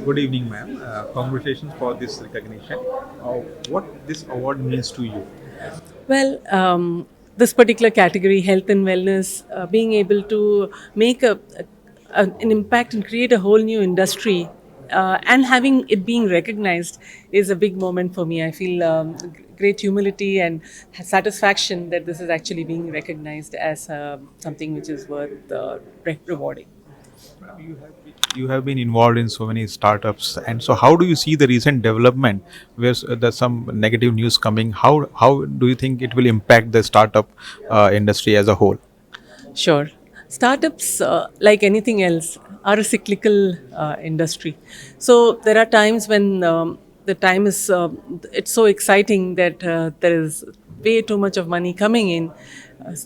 Good evening, ma'am. Congratulations for this recognition. What this award means to you? Well, this particular category, health and wellness, being able to make an impact and create a whole new industry and having it being recognized is a big moment for me. I feel great humility and satisfaction that this is actually being recognized as something which is worth rewarding. Ma'am, you have been involved in so many startups, and so how do you see the recent development where there's some negative news coming? How do you think it will impact the startup industry as a whole? Sure. Startups, like anything else, are a cyclical industry. So there are times when the time is, it's so exciting that there is way too much of money coming in,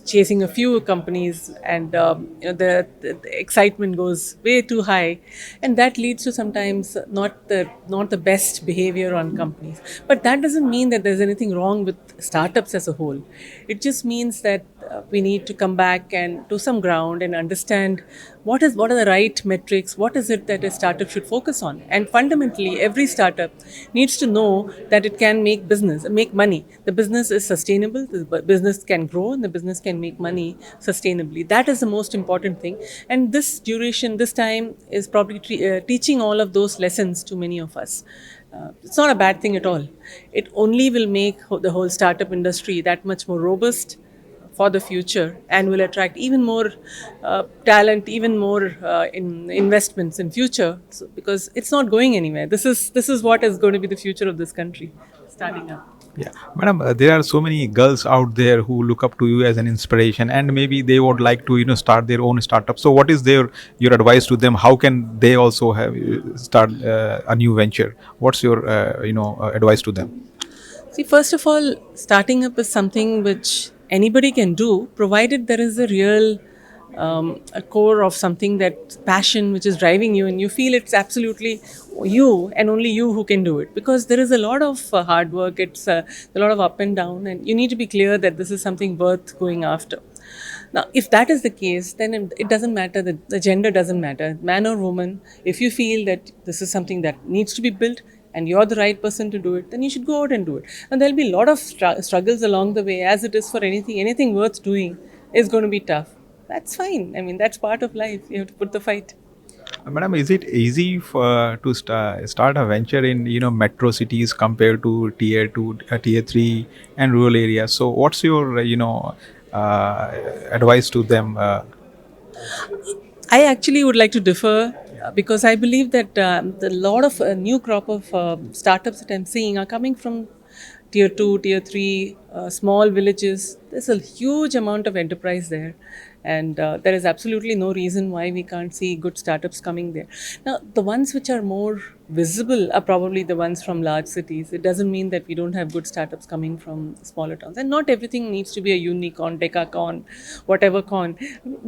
chasing a few companies, and the excitement goes way too high, and that leads to sometimes not the best behavior on companies. But that doesn't mean that there's anything wrong with startups as a whole. It just means that we need to come back and do some ground and understand what are the right metrics, what is it that a startup should focus on. And fundamentally every startup needs to know that it can make money. The business is sustainable, the business can grow, and the business can make money sustainably. That is the most important thing, and this time is probably teaching all of those lessons to many of us. It's not a bad thing at all. It only will make the whole startup industry that much more robust for the future, and will attract even more talent, even more in investments in future. So, because it's not going anywhere. This is what is going to be the future of this country, starting up. Yeah, madam, there are so many girls out there who look up to you as an inspiration, and maybe they would like to, start their own startup. So, what is your advice to them? How can they also have start a new venture? What's your advice to them? See, first of all, starting up is something which anybody can do, provided there is a real a core of something, that passion which is driving you, and you feel it's absolutely you and only you who can do it. Because there is a lot of hard work, it's a lot of up and down, and you need to be clear that this is something worth going after. Now, if that is the case, then it doesn't matter, the gender doesn't matter, man or woman. If you feel that this is something that needs to be built and you're the right person to do it, then you should go out and do it. And there'll be a lot of struggles along the way, as it is for anything worth doing is going to be tough. That's fine. I mean, that's part of life. You have to put the fight. Madam, is it easy to start a venture in metro cities compared to tier two, tier three, and rural areas? So, what's your advice to them? I actually would like to differ because I believe that the lot of new crop of startups that I'm seeing are coming from tier 2, tier 3, small villages. There's a huge amount of enterprise there, and there is absolutely no reason why we can't see good startups coming there. Now, the ones which are more visible are probably the ones from large cities. It doesn't mean that we don't have good startups coming from smaller towns, and not everything needs to be a unicorn, decacorn, whatever corn.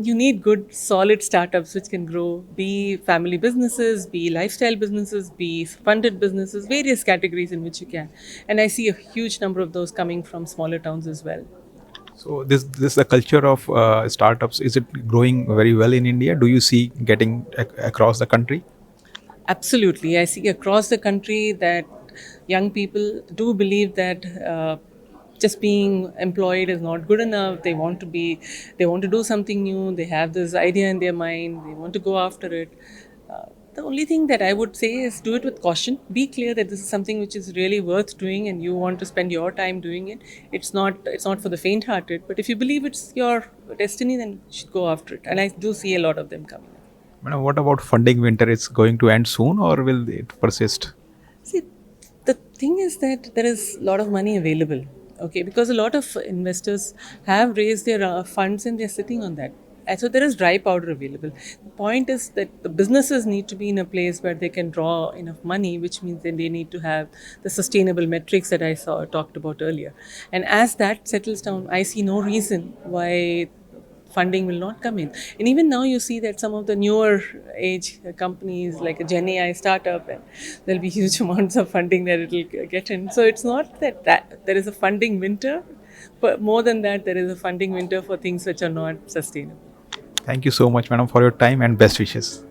You need good, solid startups which can grow, be family businesses, be lifestyle businesses, be funded businesses, various categories in which you can. And I see a huge number of those coming from smaller towns as well. So, this the culture of startups. Is it growing very well in India? Do you see getting across the country? Absolutely. I see across the country that young people do believe that just being employed is not good enough. They want to do something new. They have this idea in their mind. They want to go after it. The only thing that I would say is do it with caution. Be clear that this is something which is really worth doing, and you want to spend your time doing it. It's not for the faint-hearted. But if you believe it's your destiny, then you should go after it. And I do see a lot of them coming. Madam, what about funding winter? It's going to end soon, or will it persist? See, the thing is that there is a lot of money available, okay, because a lot of investors have raised their funds and they're sitting on that. And so there is dry powder available. The point is that the businesses need to be in a place where they can draw enough money, which means that they need to have the sustainable metrics that I talked about earlier. And as that settles down, I see no reason why funding will not come in. And even now you see that some of the newer age companies like a Gen AI startup, and there'll be huge amounts of funding that it'll get in. So it's not that there is a funding winter, but more than that, there is a funding winter for things which are not sustainable. Thank you so much, madam, for your time and best wishes.